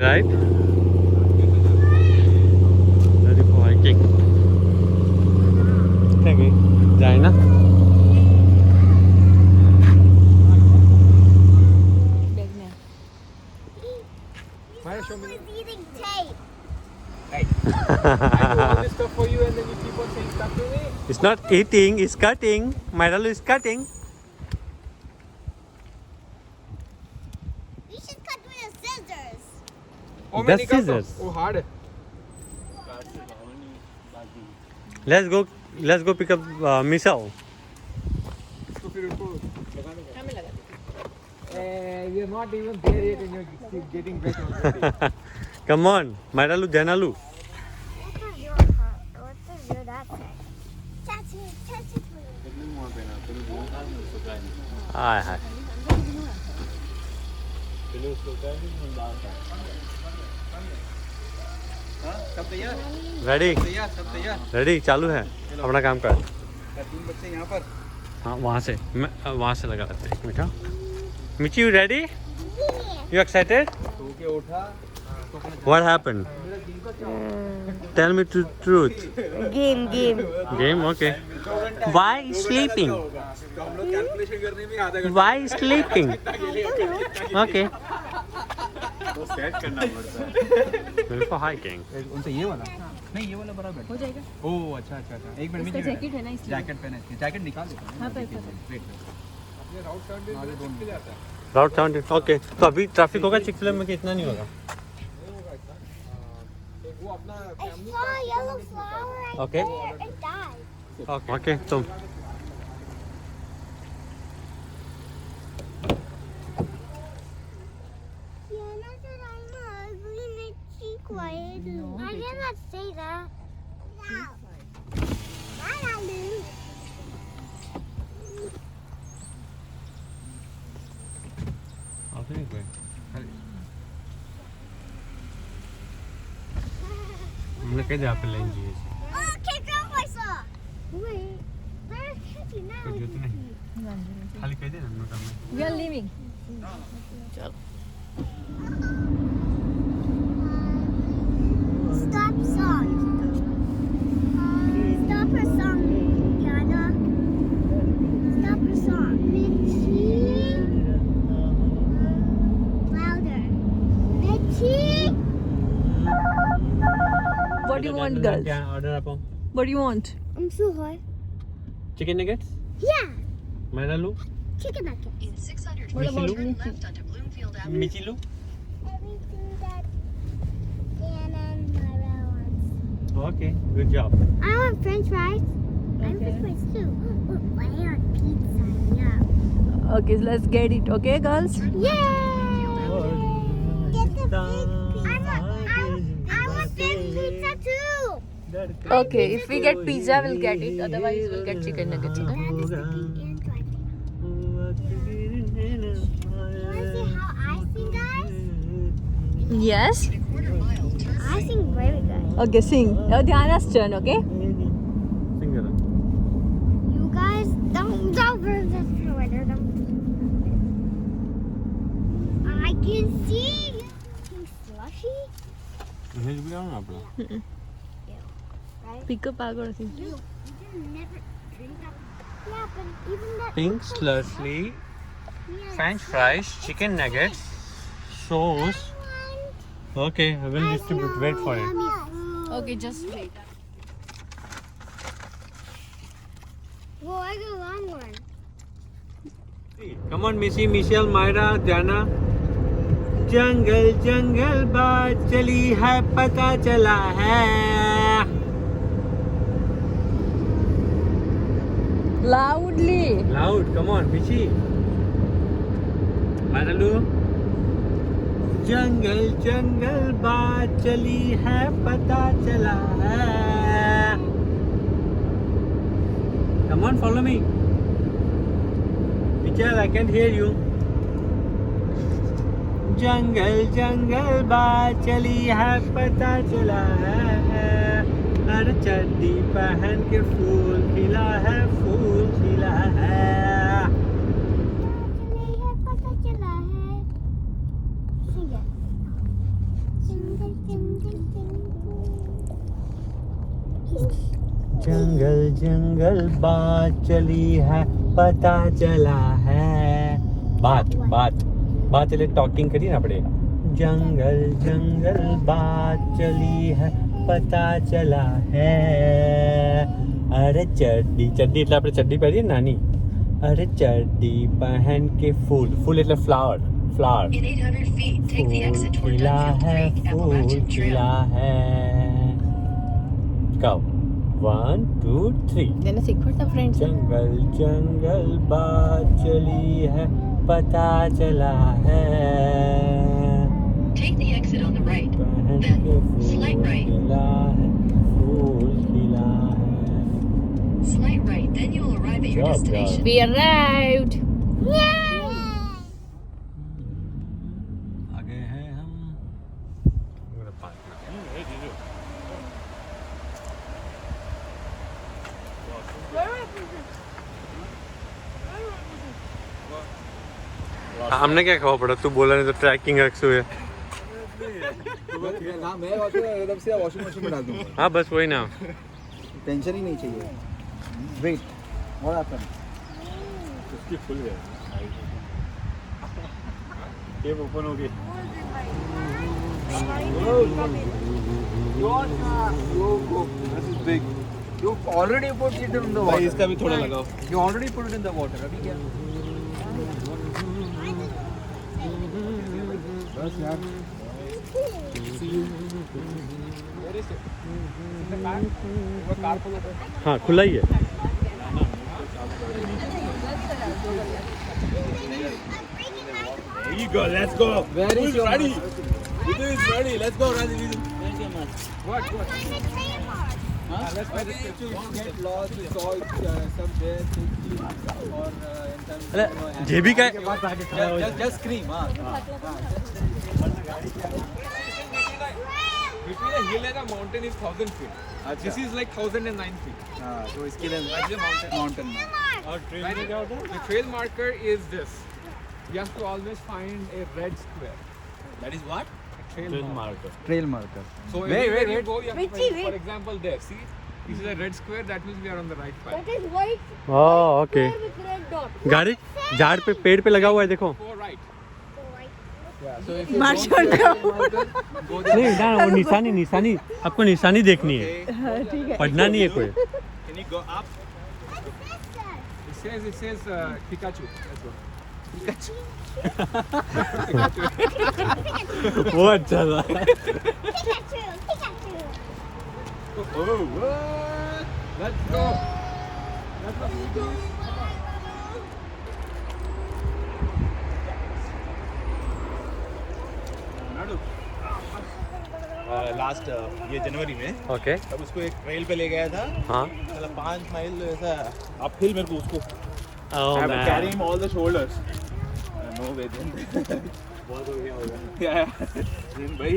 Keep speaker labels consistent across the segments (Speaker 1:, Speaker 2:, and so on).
Speaker 1: Right? Ready for hiking. Okay, जाए ना?
Speaker 2: Maya, show me.
Speaker 3: eating tape.
Speaker 2: Hey, I do all this stuff for you and then you keep on saying stuff to me?
Speaker 1: It's not eating, it's cutting. Myralu is cutting.
Speaker 3: You should cut with the scissors.
Speaker 2: Oh,
Speaker 1: The
Speaker 2: मैं निकालता हूँ।
Speaker 1: scissors.
Speaker 2: Oh, hard है।
Speaker 1: Let's go pick up Misal.
Speaker 2: इसको फिर उनको लगाने का। We are not even there yet and you're getting wet already.
Speaker 1: Come on, Myralu, Janalu.
Speaker 3: What does your that say? Chachi, chachi.
Speaker 1: Hi, hi.
Speaker 2: सब तैयार?
Speaker 1: Ready?
Speaker 2: तैयार, सब तैयार?
Speaker 1: Ready? चालू है अपना काम कर।
Speaker 2: 3 बच्चे यहाँ पर।
Speaker 1: हाँ वहाँ से वहाँ से लगा लेते हैं मीठा। Michi, you ready? You excited?
Speaker 2: सो के उठा।
Speaker 1: What happened? Tell me the truth.
Speaker 3: Game.
Speaker 1: Game? Okay. Why sleeping?
Speaker 2: तो हम लोग कैलकुलेशन करने में आधा घंटा।
Speaker 1: Why sleeping? Okay.
Speaker 2: तो सेट करना पड़ता है।
Speaker 1: Ready for hiking.
Speaker 2: उनसे ये वाला? नहीं ये वाला बराबर हो जाएगा। ओह अच्छा। एक मिनट में जैकेट है ना इसलिए। जैकेट पहना इसलिए। जैकेट निकाल दो। हाँ वेट। अपने राउट 17 पे जाता है।
Speaker 1: Route 17. Okay. तो अभी ट्रैफिक होगा चिकफिले में कि इतना नहीं होगा?
Speaker 2: वो अपना
Speaker 3: I saw a yellow flower right
Speaker 1: Okay.
Speaker 3: there. It died.
Speaker 1: Okay. तो
Speaker 3: Yana said I'm ugly and it's quiet. I cannot say that. No. That I do.
Speaker 1: हमने कह दिया पे लेंगे जी।
Speaker 3: Oh, kick off I saw. Wait. Where's Kitty now?
Speaker 1: कोई जरूरत नहीं। खाली कह दे ना नोटा में।
Speaker 4: We are leaving.
Speaker 3: Stop song. Stop her song, Yana. Stop her song. Mitchie. Louder. Mitchie.
Speaker 4: What do you want, girls?
Speaker 1: क्या ऑर्डर आपको?
Speaker 4: What do you want?
Speaker 3: I'm so hot.
Speaker 1: Chicken nuggets?
Speaker 3: Yeah.
Speaker 1: मैरालू?
Speaker 3: Chicken nugget.
Speaker 5: In 600
Speaker 4: What about
Speaker 5: turn
Speaker 4: Michi?
Speaker 5: left onto Bloomfield Avenue.
Speaker 1: मिचिलू?
Speaker 3: Everything that Diana and Myra wants.
Speaker 1: Okay, good job.
Speaker 3: I want French fries. I want French fries too. Oh, I want pizza. Yeah.
Speaker 4: Okay, let's get it. Okay, girls?
Speaker 3: Yay! Get the big pizza. I want big pizza too.
Speaker 4: Okay, if we get pizza, we'll get it. Otherwise, we'll get chicken nuggets. Okay?
Speaker 3: Dad is cooking and driving. Want to see how I sing, guys?
Speaker 4: Yes.
Speaker 3: I sing very good.
Speaker 4: Okay, sing. Now, Diana's turn. Okay?
Speaker 1: Singer.
Speaker 3: You guys don't just Twitter. I can see you. Slushy,
Speaker 1: भेज भी आओ ना अपना।
Speaker 3: right?
Speaker 4: Pick up bag or thing.
Speaker 3: You never drink that. Yeah, but even that.
Speaker 1: Pink slushy,
Speaker 3: Yes.
Speaker 1: French fries, chicken nuggets, sauce. Okay, I will distribute. Wait for it.
Speaker 4: Okay, just wait.
Speaker 3: Whoa, I got a long one.
Speaker 1: Come on, Missy, Michelle, Myra, Jana. जंगल जंगल बात चली है पता चला है।
Speaker 4: Loudly.
Speaker 1: Loud, come on, Michi. Myralu. जंगल जंगल बात चली है पता चला है। Come on, follow me. Michelle, I can't hear you. जंगल जंगल बात चली है पता चला है। हर चड्डी पहन के फूल खिला है, फूल खिला है।
Speaker 3: पता चला है. Sing it.
Speaker 1: जंगल जंगल बात चली है पता चला है बात बात बात चले टॉकिंग करिए ना આપણે जंगल जंगल बात चली है पता चला है अरे चड्डी चड्डी એટલે આપણે ચડ્ડી પહેરીએ નાની અરે ચડ્ડી પહેન के फूल फूल એટલે flower flower
Speaker 4: In 800 feet, take the exit toward
Speaker 1: खिला
Speaker 4: Dunfield
Speaker 1: है
Speaker 4: Creek,
Speaker 1: फूल
Speaker 4: Appalachian Trail.
Speaker 1: खिला है go 1 2 3
Speaker 4: Then secret the friends.
Speaker 1: जंगल जंगल बात चली है पता चला है
Speaker 4: Take the exit on the right.
Speaker 1: पहन
Speaker 4: Then
Speaker 1: के फूल
Speaker 4: slight right.
Speaker 1: खिला है फूल खिला है
Speaker 4: Slight right. Then you will arrive at your
Speaker 1: Job,
Speaker 4: destination.
Speaker 1: job.
Speaker 4: We arrived.
Speaker 1: आ गए हैं हम हमने क्या खबर पड़ा तू बोला नहीं तो ट्रैकिंग एक्स हुए
Speaker 2: ना मैं वॉशिंग सीधा वॉशिंग मशीन में डाल दूंगा
Speaker 1: हाँ बस वही ना
Speaker 2: टेंशन ही नहीं चाहिए वेट व्हाट हैपेंड
Speaker 1: उसकी खुल गया ये ओपन हो गई
Speaker 2: You already put it in the water.
Speaker 1: इसका भी थोड़ा लगाओ
Speaker 2: You already put it in the water. अभी क्या? बस यार.
Speaker 1: हाँ खुला ही है There you go, let's go.
Speaker 2: Where is your
Speaker 1: ready?
Speaker 2: mask?
Speaker 1: It is ready. Let's go, Raji.
Speaker 2: What? Huh? Let's get lost. We saw it some there, or in terms
Speaker 1: अरे जेबी का
Speaker 2: just scream.
Speaker 5: Between a hill and a mountain is 1,000 feet. This is like 1,009 feet.
Speaker 2: तो इसके लिए mountain.
Speaker 1: और train में क्या होता है
Speaker 5: The trail marker is this. You have to always find a red square.
Speaker 1: That is what?
Speaker 5: A trail
Speaker 1: train
Speaker 5: marker.
Speaker 1: Marker
Speaker 2: Trail marker.
Speaker 5: So
Speaker 2: Wait,
Speaker 5: everywhere
Speaker 2: wait,
Speaker 5: you
Speaker 2: wait.
Speaker 5: go, you have to find, for example, there. See, this is a red square. That means we are on the right path.
Speaker 3: That is white
Speaker 1: oh okay
Speaker 3: square with red dot.
Speaker 1: गाड़ी झाड़ पे पेड़ पे लगा हुआ है देखो
Speaker 5: Go right.
Speaker 2: So if you don't see trail marker, go there.
Speaker 1: नहीं ना वो निशानी निशानी आपको निशानी देखनी है पढ़ना नहीं है कोई
Speaker 5: Can you go up? It says Pikachu. Let's go.
Speaker 1: वो अच्छा था
Speaker 3: Pikachu.
Speaker 5: Oh, what? Let's go.
Speaker 6: Last ये जनवरी में
Speaker 1: ओके
Speaker 6: तब उसको एक ट्रेल पे ले गया था
Speaker 1: हाँ
Speaker 6: मतलब 5 माइल ऐसा अपहिल मेरे को उसको
Speaker 1: Oh,
Speaker 6: I
Speaker 1: man.
Speaker 6: carry him all the shoulders no way then
Speaker 1: बहुत हो गया होगा
Speaker 6: दिन भाई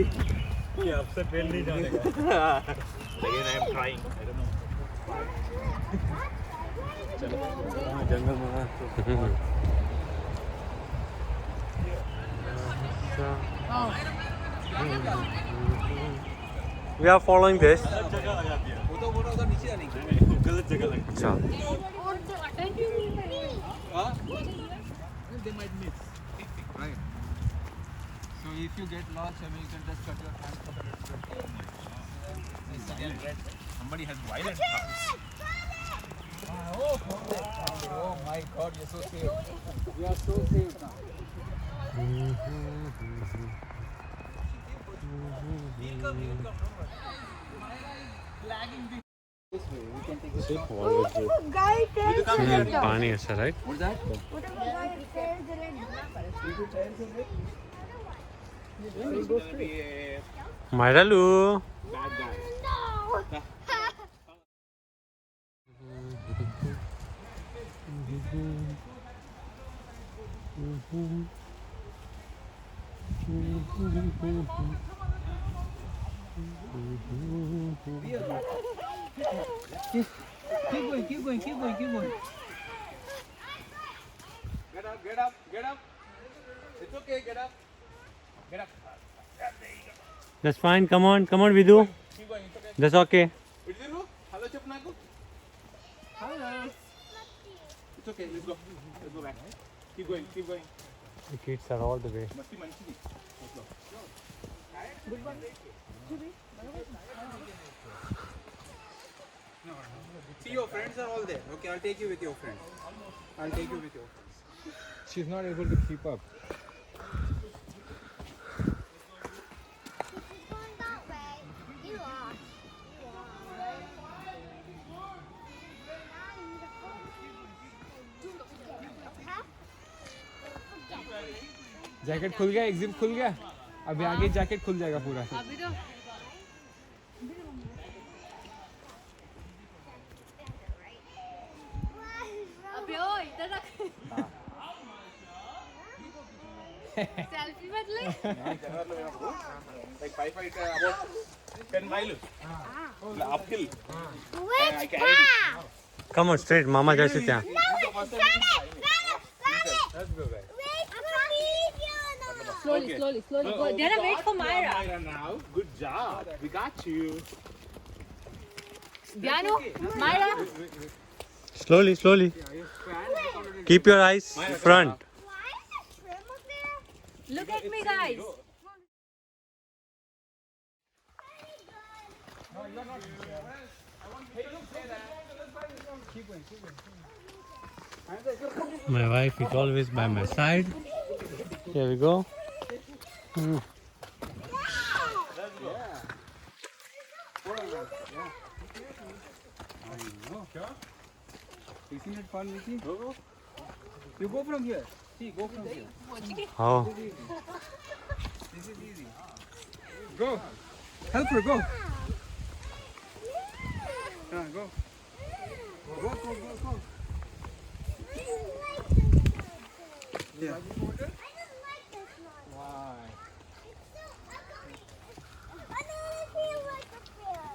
Speaker 1: ये आपसे ट्रेन नहीं जानेगा
Speaker 6: लेकिन I am trying I don't know
Speaker 1: जंगल में We are following this. गलत जगह लगी अच्छा
Speaker 5: They might miss. Right. So if you get lost, I mean, you can just cut your hand for the red square. It's again red.
Speaker 6: somebody has violent hands
Speaker 2: Oh my God, you're so safe. We are so safe now.
Speaker 3: Whatever guy tells the red dot.
Speaker 1: पानी ऐसा right
Speaker 2: What's that?
Speaker 3: Whatever guy tells the red dot.
Speaker 1: मायरालू
Speaker 3: No.
Speaker 2: Keep going.
Speaker 5: Get up. It's okay, get up.
Speaker 1: That's fine. Come on, Vidu. That's okay.
Speaker 5: Hello, Chapnaku. Hello. It's okay. Let's go. Let's go back. Keep going. Keep going.
Speaker 1: The kids are all the way.
Speaker 5: Must be Manchini. Let's go. See, your friends are all there. Okay, I'll take you with your friends. I'll take you with your friends.
Speaker 2: She's not able to keep up.
Speaker 3: Going that way. You are.
Speaker 2: Jacket खुल गया, exit खुल गया. अभी आगे jacket खुल जाएगा पूरा.
Speaker 4: अभी तो अबे ओ इधर रख. सेल्फी मत ले.
Speaker 5: Like 5 feet about 10 miles. Uphill.
Speaker 3: Which path?
Speaker 1: Come on, straight. Mama jaise tya.
Speaker 2: Let's go back.
Speaker 4: Slowly, slowly, slowly. Go. Dana, wait for Myra.
Speaker 5: Myra now. Good job. We got you.
Speaker 4: Diano, Myra.
Speaker 1: Slowly, slowly. Keep your eyes front.
Speaker 3: Why is there shrimp up there?
Speaker 4: Look at me, guys.
Speaker 1: My wife is always by my side. Here we go.
Speaker 5: Isn't it fun, Vicky? Go. You go from here. See, go from here.
Speaker 1: Oh.
Speaker 5: This is easy.
Speaker 2: Go. Help her, go.
Speaker 5: Go. Go, go, go, go. Yeah.
Speaker 3: I don't like this one.
Speaker 5: Why?
Speaker 3: I don't feel like a fish.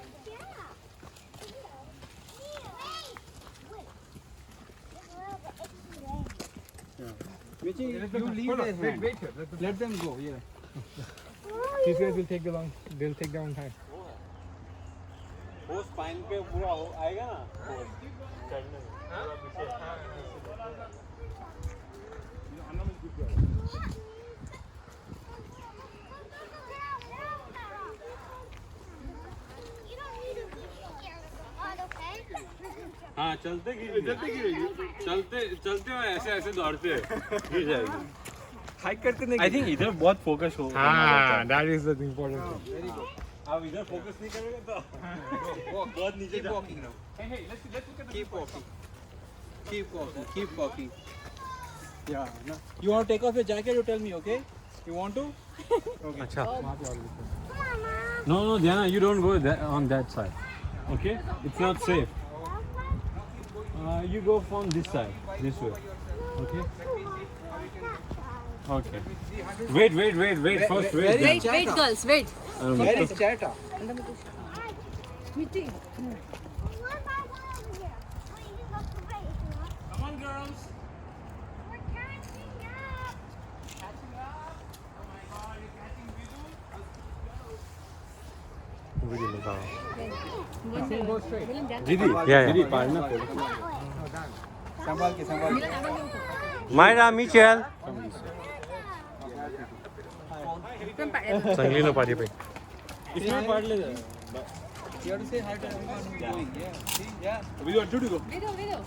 Speaker 3: Yeah.
Speaker 5: Vicky, you leave
Speaker 2: Hold
Speaker 5: their
Speaker 2: on. Wait,
Speaker 5: hand.
Speaker 2: wait here.
Speaker 5: Let them go. Yeah.
Speaker 2: These guys will take the long. They'll take down time.
Speaker 1: वो spine पे पूरा आएगा ना चढ़ने हाँ चलते गिरेगी चलते हो ऐसे ऐसे दौड़ते गिर जाएगी
Speaker 2: हाइक करते नहीं.
Speaker 1: आई थिंक इधर बहुत फोकस हो
Speaker 2: हाँ, that is the important thing.
Speaker 5: Very good.
Speaker 1: आप इधर फोकस नहीं करोगे तो
Speaker 5: Walk.
Speaker 1: बहुत नीचे
Speaker 5: Keep
Speaker 1: जाओगे
Speaker 5: walking now. Hey, let's look at the Keep walking. Keep walking. Keep walking. Yeah. No. You want to take off your jacket? You tell me, okay? You want to? Okay.
Speaker 1: अच्छा
Speaker 3: Mama.
Speaker 1: No, Diana, you don't go on that side. Okay? It's not safe. You go from this side, this way. Okay? Okay. Wait. First, wait.
Speaker 4: Wait, wait, girls, wait.
Speaker 5: Where is Chata?
Speaker 4: Meeting.
Speaker 3: What about over here? Wait, you go to the right.
Speaker 5: Come on, girls.
Speaker 3: We're catching up.
Speaker 5: Catching up. Oh my God, you're catching Vidu.
Speaker 1: Video लगाओ.
Speaker 2: Go straight.
Speaker 1: दीदी, दीदी पाड़ना पड़ेगा.
Speaker 5: संभाल के.
Speaker 1: Myra, Michelle. Sangli लो पाड़ी पे. इसमें पाड़ ले जा.
Speaker 5: You have to say hi to everyone who's going. Yeah. See? Yeah. We want to go.
Speaker 4: Video.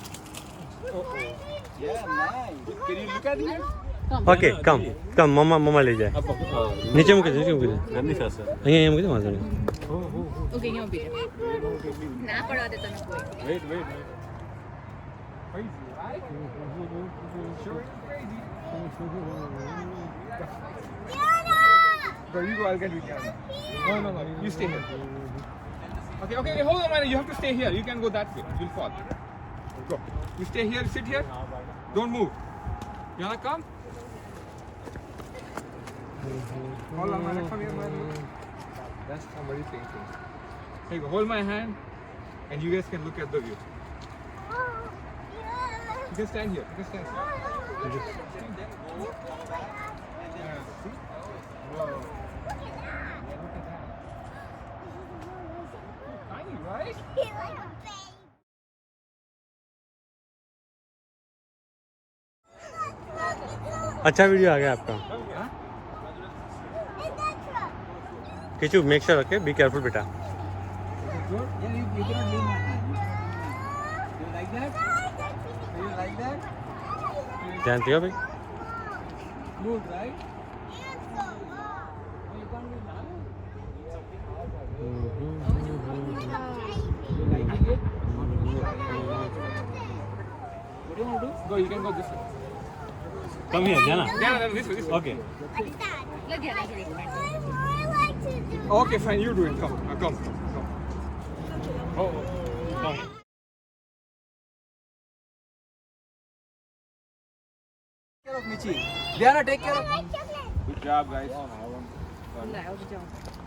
Speaker 5: Yeah, nice. Can you look at it?
Speaker 1: Okay, come. मम्मा ले जाए. नीचे मुके गंदी सास है. અહીંયા मुके वहां से.
Speaker 4: Okay, यहाँ भी ना पड़ा देता मैं कोई.
Speaker 1: Wait.
Speaker 2: Crazy, right? Sure, it's crazy. Go, you go, I'll get you camera. No, you stay here. Okay, hold on a minute. You have to stay here. You can go that way. You'll fall. Go. You stay here, sit here. Don't move. You wanna come? Hold on, man. Come here, man. That's somebody thinking. Here you go. Hold my hand, and you guys can look at the view. You can stand here. You can stand here. Yeah, see? Whoa. Yeah, look at that.
Speaker 1: अच्छा video आ गया आपका. Kishu make sure okay be careful बेटा.
Speaker 5: Good? Yeah, you cannot leave my hand. You like that? You like that?
Speaker 1: जानती हो भाई.
Speaker 5: Good, right? You can't do that. You liking it? What do you want to do?
Speaker 2: Go, you can go this way.
Speaker 1: Come here जाना.
Speaker 2: Yeah, no, this way, this way.
Speaker 1: Okay.
Speaker 2: Okay, fine, you do it. Come, come, come. Oh, come.
Speaker 5: Take care of Michi. Diana, take care of.
Speaker 2: Good job, guys.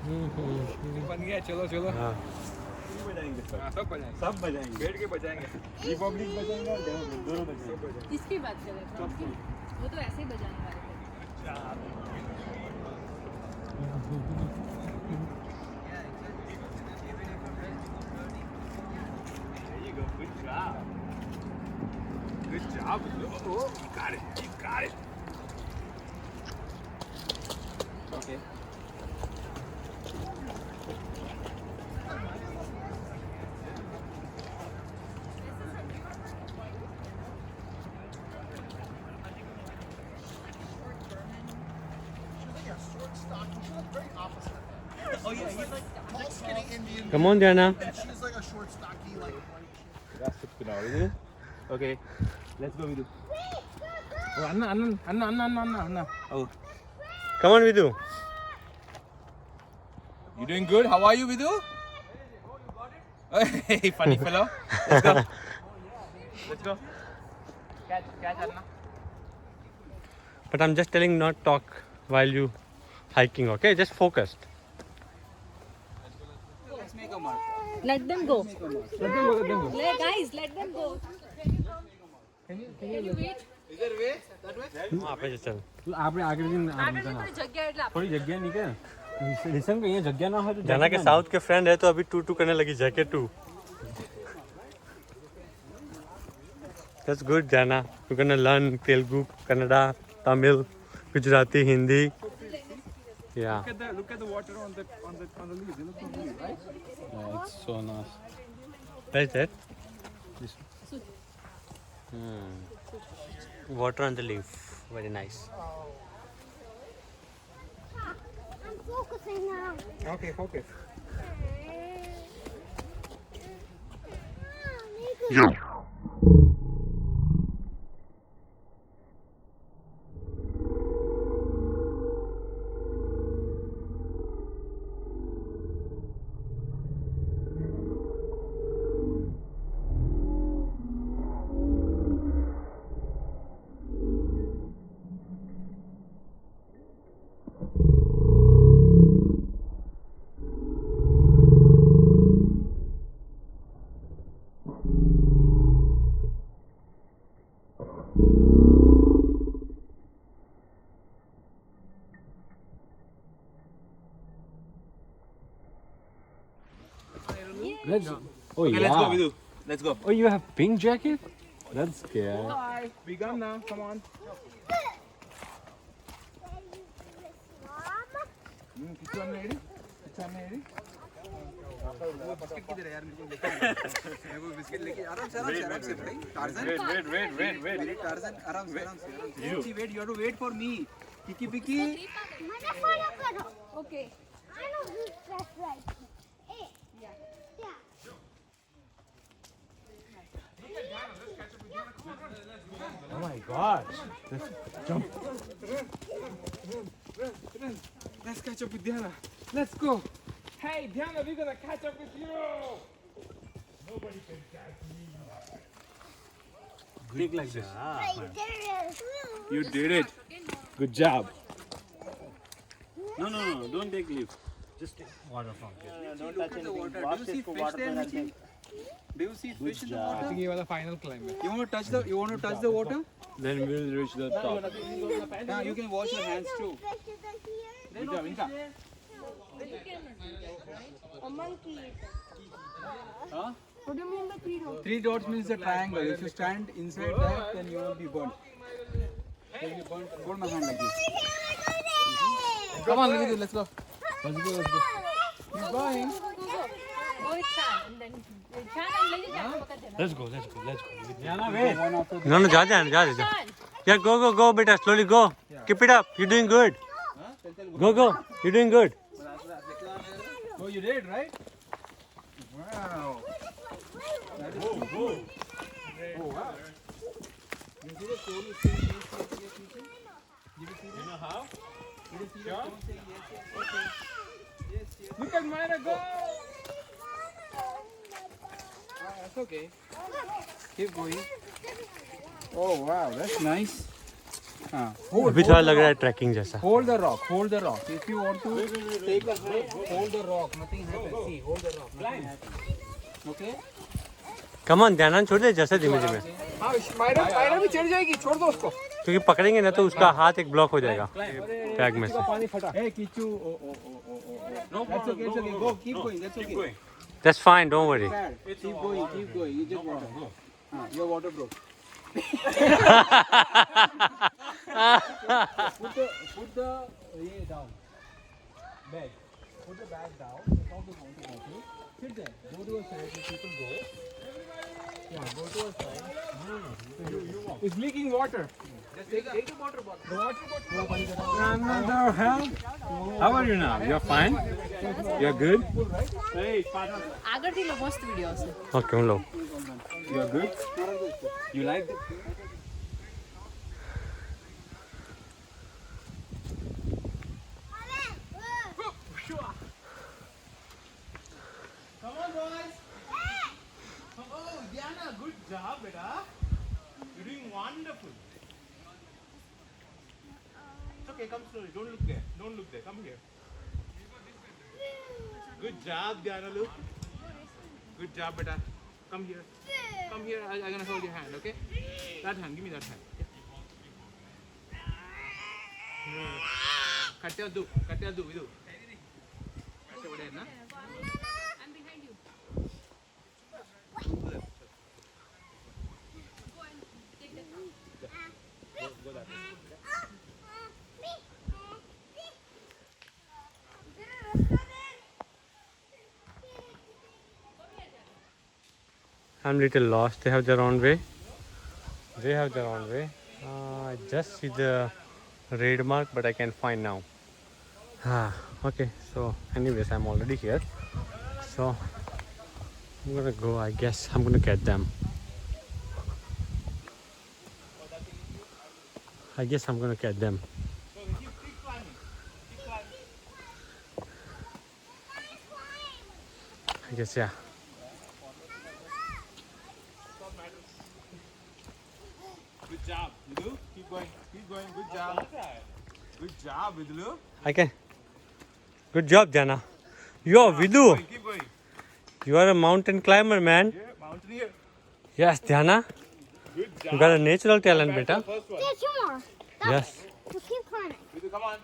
Speaker 2: बन गया चलो चलो
Speaker 1: हाँ.
Speaker 2: हाँ, सब बजाएंगे
Speaker 6: सब बजाएंगे.
Speaker 2: बैठ के बजाएंगे
Speaker 6: रिपब्लिक बजाएंगे और दोनों बजाएंगे.
Speaker 4: किसकी बात कर रहे हो? वो तो ऐसे ही बजाने वाले थे.
Speaker 6: There you go. Good job.
Speaker 2: Good job. Oh, you got it. You got it.
Speaker 5: Okay.
Speaker 1: Come on Diana.
Speaker 7: She's like a short, stocky, like white.
Speaker 6: That's it now, is it? Okay. Let's go, Vidu.
Speaker 2: Oh, Anna.
Speaker 6: Oh.
Speaker 1: Come on Vidu.
Speaker 2: You doing good? How are you, Vidu? Hey, funny fellow. Let's go. Let's go. Catch Anna.
Speaker 1: But I'm just telling not talk while you hiking. Okay, just focused.
Speaker 5: Let's make a mark.
Speaker 4: Let them go.
Speaker 2: Let them go, let them go.
Speaker 4: Guys, let them go. Can you wait?
Speaker 5: Is there a way? That way?
Speaker 1: वहाँ पे चल.
Speaker 2: આપણે આગળ જઈને
Speaker 4: આગળ થોડી જગ્યા એટલે આપણે
Speaker 2: થોડી જગ્યા નીકળે રિસમ કે અહીંયા જગ્યા ના હોય તો
Speaker 1: जाना के साउथ के फ्रेंड है तो अभी टू करने लगी jacket too. That's good Jana. You're gonna learn Telugu, Kannada, Tamil, Gujarati, Hindi. Yeah.
Speaker 2: look at the water on the leaves. It looks so blue, right?
Speaker 6: Yeah, it's so nice.
Speaker 1: Where is that? Water on the leaf. Very nice.
Speaker 3: I'm focusing now.
Speaker 2: Okay, focus.
Speaker 6: Let's go. Oh,
Speaker 2: Okay,
Speaker 6: yeah.
Speaker 2: let's go, Vidu. Let's go.
Speaker 6: Oh, you have pink jacket? That's scary.
Speaker 2: Bye. We gone now. Come on. Picture on ready? Picture on ready?
Speaker 5: Biscuit किधर है यार मेरे को देखो मैं वो biscuit लेके आराम से भाई टार्जन
Speaker 6: Wait.
Speaker 5: मेरी टार्जन आराम से Michi, wait, you have to wait for me. Kiki Piki.
Speaker 3: Mana follow karo.
Speaker 4: Okay.
Speaker 3: I know this dress right. Hey. Yeah.
Speaker 6: Oh my god.
Speaker 2: Let's catch up with Diana. Let's go. Hey, Diana, we're gonna catch up with you.
Speaker 6: Take like this.
Speaker 3: You
Speaker 6: You did it. Good job. No, don't take leaf. Just take water from here.
Speaker 5: Look at the water. Do you see fish there, Michi? Do you see fish in the
Speaker 2: I
Speaker 5: water?
Speaker 2: think you are the final climber.
Speaker 5: You want to touch the water?
Speaker 6: Then we'll reach the top.
Speaker 5: Yeah, you can wash your hands too.
Speaker 2: Inka.
Speaker 3: A monkey.
Speaker 5: Huh?
Speaker 4: What do you mean by 3 dots?
Speaker 5: 3 dots means a triangle. If you stand inside that, then you will be burnt. So you burnt. Hold my hand like this. Come on, Vidhu, let's go. Let's go, let's go. Keep going.
Speaker 4: Go with Chan and then Chan and let it down.
Speaker 6: Let's go, let's go, let's go.
Speaker 1: Jana, wait.
Speaker 5: One after the
Speaker 1: No, no, जा जा. Yeah, go, beta. Slowly go. Keep it up. You're doing good. Go. You're doing good.
Speaker 5: Oh, you did, right? Wow. That is cool. Oh, wow. You see the code is saying yes, yes, yes, yes. Did you see that?
Speaker 2: You know how?
Speaker 5: Did you see the code saying yes, yes, okay. Yes, yes.
Speaker 2: Look at Myra go.
Speaker 5: That's okay. Keep going. Oh, wow. That's nice.
Speaker 1: अभी थोड़ा लग रहा है trekking जैसा.
Speaker 5: Hold the rock. Hold the rock. If you want to take a break, hold the rock. Nothing happens. See, hold the rock. Nothing happens. Okay?
Speaker 1: Come on, ध्यान छोड़ दे जैसे धीमे.
Speaker 2: हाँ, मायरा भी चढ़ जाएगी. छोड़ दो उसको.
Speaker 1: क्योंकि पकड़ेंगे ना तो उसका हाथ एक ब्लॉक हो जाएगा टैग में से.
Speaker 2: पानी फटा.
Speaker 5: Hey, Kichu. Oh. That's okay. It's okay. Go. Keep going. That's okay.
Speaker 1: That's fine, don't worry.
Speaker 5: Bad. Keep going. You just water. Your water broke. Put the down. Bag. Put the bag down. How to go? Sit there. Go to a side. People go. Yeah, go to a side.
Speaker 2: It's leaking water.
Speaker 5: Just take the water bottle.
Speaker 2: The water bottle.
Speaker 1: Another help. How are you now? You're fine? You're good?
Speaker 4: Agar थी लो मस्त video से.
Speaker 1: Okay, low.
Speaker 2: You're good.
Speaker 1: You like it?
Speaker 5: Come on, boys. Oh, Diana, good job, beta. You're doing wonderful. It's okay, come slowly. Don't look there. Come here. Good job, Diana. Look. Good job, beta. Come here. I'm gonna hold your hand, okay? That hand. Give me that hand. Katya do. Vidu. Katya over there, na?
Speaker 4: I'm behind you.
Speaker 1: I'm little lost. They have their own way. I just see the raid mark, but I can't find now. Okay, so anyways, I'm already here. So I'm gonna go. I guess I'm gonna get them. I guess yeah.
Speaker 2: Good job, Vidu. Keep going. Good job, Vidu.
Speaker 1: I can. Good job, Jana. Yo, Vidu.
Speaker 2: Keep going.
Speaker 1: You are a mountain climber, man.
Speaker 2: Yeah, mountaineer.
Speaker 1: Yes, Jana.
Speaker 2: Good job.
Speaker 1: You got a natural talent, beta.
Speaker 2: First one.
Speaker 3: There's 2 more.
Speaker 1: Yes.
Speaker 3: So keep climbing.
Speaker 2: Vidu, come on.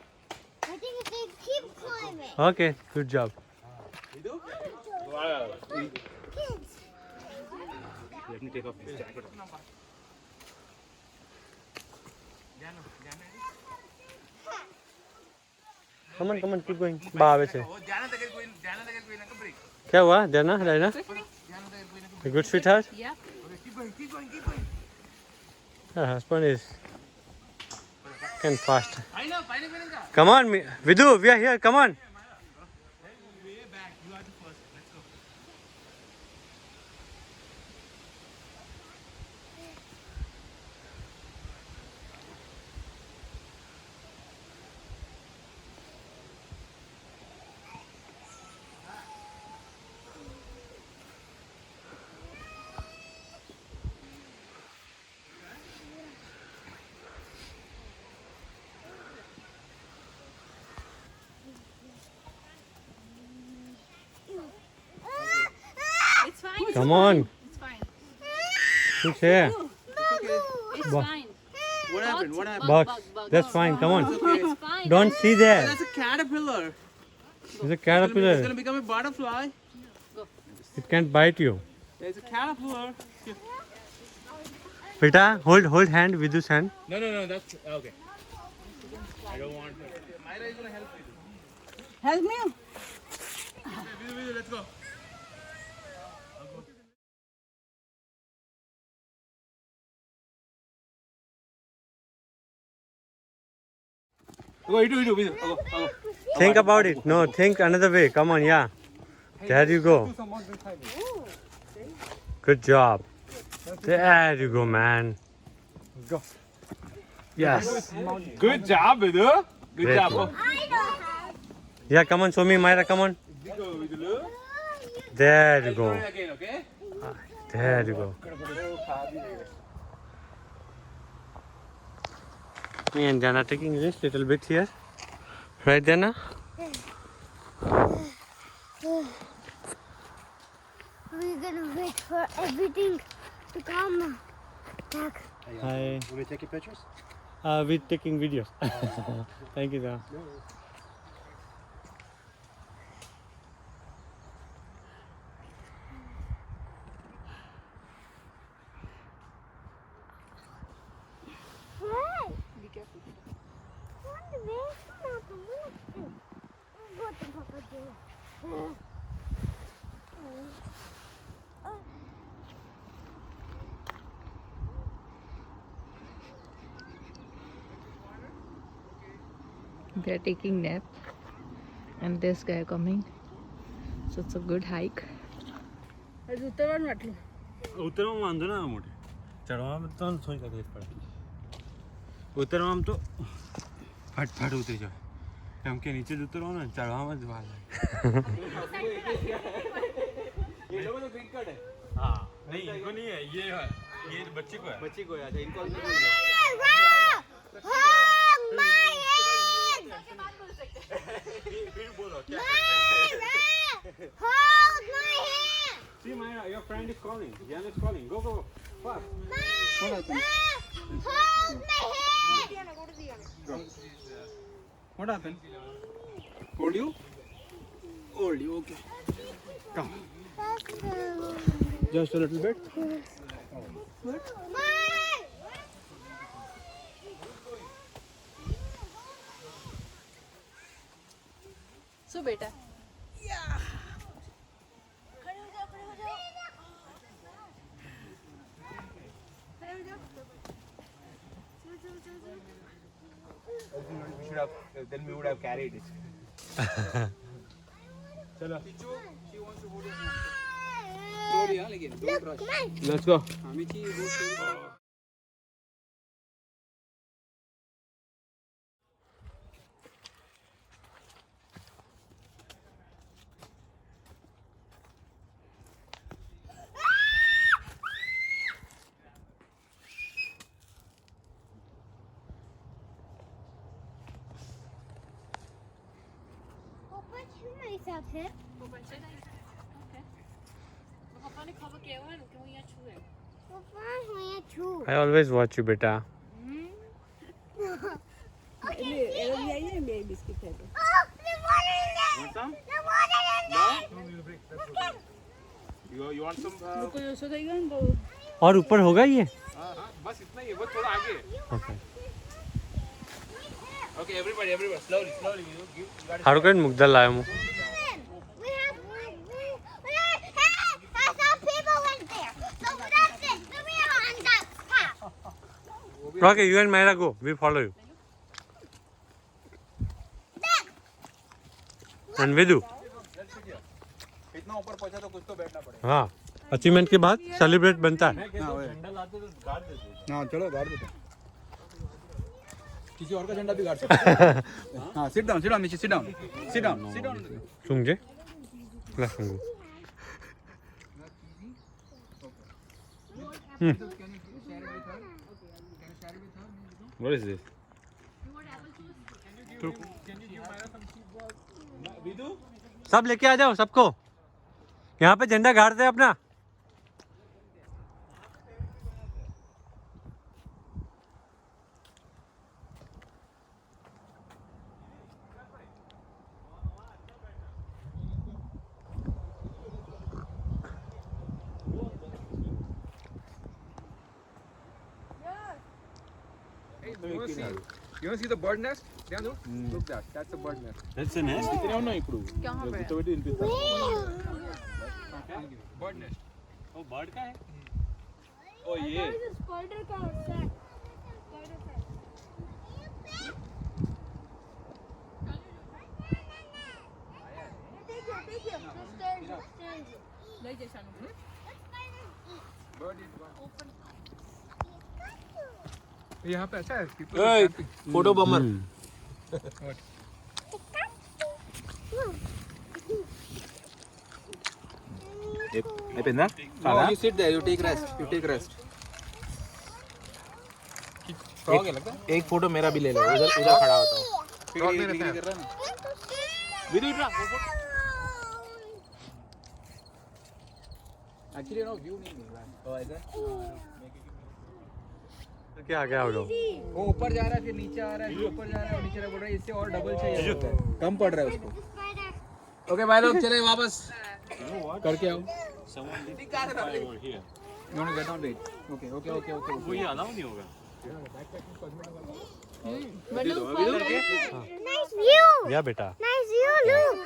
Speaker 3: I think it says keep climbing.
Speaker 1: Okay, good job.
Speaker 2: Vidu. Wow.
Speaker 3: Kids.
Speaker 2: Let me take off this jacket.
Speaker 1: Come on, keep going. Baave se. क्या हुआ Jana? Raina? A good sweetheart?
Speaker 4: Yeah.
Speaker 2: Keep going.
Speaker 1: Her husband is can fast. Come on, Vidu, we are here. Come on.
Speaker 4: It's fine.
Speaker 1: Come on.
Speaker 4: It's fine.
Speaker 1: Kuch hai.
Speaker 4: It's
Speaker 1: Ba-
Speaker 4: fine.
Speaker 5: What happened?
Speaker 1: Box. That's fine. Come on.
Speaker 4: It's fine.
Speaker 1: Don't see there.
Speaker 5: That's a caterpillar.
Speaker 1: It's a
Speaker 5: It's
Speaker 1: caterpillar.
Speaker 5: gonna become a butterfly.
Speaker 1: It can't bite you.
Speaker 2: There's a caterpillar.
Speaker 1: Beta, hold hand with this hand.
Speaker 2: No, that's okay. I don't want to. Myra is gonna help you.
Speaker 8: Help me.
Speaker 2: Vidu, let's go. Go, Vidu, Vidu. Go.
Speaker 1: Think about it. No, think another way. Come on, yeah. There you go. Good job. There you go, man.
Speaker 2: Go.
Speaker 1: Yes.
Speaker 2: Good job, Vidu. Good
Speaker 1: Great
Speaker 2: job.
Speaker 1: work.
Speaker 2: Go.
Speaker 3: I don't have.
Speaker 1: Yeah, come on, show me, Myra. Come on.
Speaker 2: Go, Vidu.
Speaker 1: There you go.
Speaker 2: Again, okay?
Speaker 1: There you go. Me and Jana taking this little bit here. Right, Jana?
Speaker 3: We're gonna wait for everything to come back.
Speaker 1: Hi.
Speaker 6: Will we take your pictures?
Speaker 1: We're taking videos. Thank you, Jana.
Speaker 3: Hey! Be careful. Wait, what the Papa do?
Speaker 4: We are taking nap, and this guy coming. So it's a good hike.
Speaker 8: ઉતરવાનું આટલું
Speaker 6: ઉતરવામાં વાંધો ના આવે મોટે ચડવામાં તો થોડી તકલીફ પડે ઉતરવામાં તો ફટફટ ઉતરી જાય કેમ કે નીચે જ ઉતરવાનું ને ચડવામાં જ વાર લાગે
Speaker 2: ये लोगों ने ग्रीन कार्ड है.
Speaker 6: हाँ नहीं इनको नहीं है ये बच्चे को है
Speaker 2: बच्ची को है. अच्छा, इनको
Speaker 3: Hold my hand! Hold my hand!
Speaker 6: See Myra, your friend is calling. Jan is calling. Go fast.
Speaker 3: Hold my hand!
Speaker 2: What happened? Hold you? Hold you, okay. Come. Just a little bit.
Speaker 4: So beta.
Speaker 2: We should have, then we would have carried it. Chalo. She wants to hold your hand. Slowly, huh? Again, don't rush. Let's go. Amici, go slowly.
Speaker 3: myself here. Papa, here too.
Speaker 1: I always watch you, beta.
Speaker 3: Okay,
Speaker 8: એ લઈ આવીએ ને બે biscuit ખાઈ
Speaker 3: oh, the water in there!
Speaker 2: Want some?
Speaker 3: The water in there!
Speaker 2: No, we'll break. That's okay. You want some?
Speaker 8: કોઈ ઓછો થઈ ગયો ને તો
Speaker 1: और ऊपर होगा ये?
Speaker 2: हाँ, बस इतना ही है, बस थोड़ा आगे.
Speaker 1: Okay.
Speaker 2: Okay, everybody, slowly. You gotta.
Speaker 1: हारू करें मुग्दल लाया मु.
Speaker 3: We have I saw people went there. So that's it. So we are on that path.
Speaker 1: Okay, you and Myra go. We follow you. And Vidu.
Speaker 2: इतना ऊपर पहुंचा तो कुछ तो बैठना पड़ेगा.
Speaker 1: हाँ. अचीवमेंट के बाद सेलिब्रेट बनता है.
Speaker 2: हाँ, चलो गाड़ देते हैं. किसी और का झंडा भी गाड़ सकते हैं. हाँ, sit down, नीचे sit down.
Speaker 1: सूंघे? La सूंघो.
Speaker 6: What is this?
Speaker 1: सब लेके आ जाओ सबको. यहाँ पे झंडा गाड़ते हैं अपना.
Speaker 2: You want to see? You want to see the bird nest? Danu, look that. That's a bird nest.
Speaker 6: That's a nest.
Speaker 2: Bird nest.
Speaker 6: Oh, bird का है?
Speaker 2: Oh yeah.
Speaker 3: spider का set.
Speaker 8: લઈ જઈશ આનું.
Speaker 2: Bird is one. यहाँ पे अच्छा है. People
Speaker 5: Hey,
Speaker 2: are camping.
Speaker 5: photo bomber.
Speaker 1: అయిపోయిందా
Speaker 5: No, you sit there. You take rest. You take rest.
Speaker 2: Frog है लगता है.
Speaker 5: एक फोटो मेरा भी ले लो. उधर उधर खड़ा होता हूँ.
Speaker 2: Frog नहीं रहता है.
Speaker 5: कर रहा है ना. Actually, no view नहीं मिल रहा है. तो ऐसा.
Speaker 1: क्या आ गया लोग
Speaker 5: वो ऊपर जा रहा है फिर नीचे आ रहा है फिर ऊपर जा रहा है नीचे बढ़ रहा है इससे और डबल चाहिए होता है. कम पड़ रहा है उसको. ओके भाई लोग चले वापस करके आओ. You want to get on? Wait. Okay.
Speaker 6: वो ये अलाउ नहीं होगा.
Speaker 3: Nice view.
Speaker 1: या बेटा
Speaker 3: Nice view, look.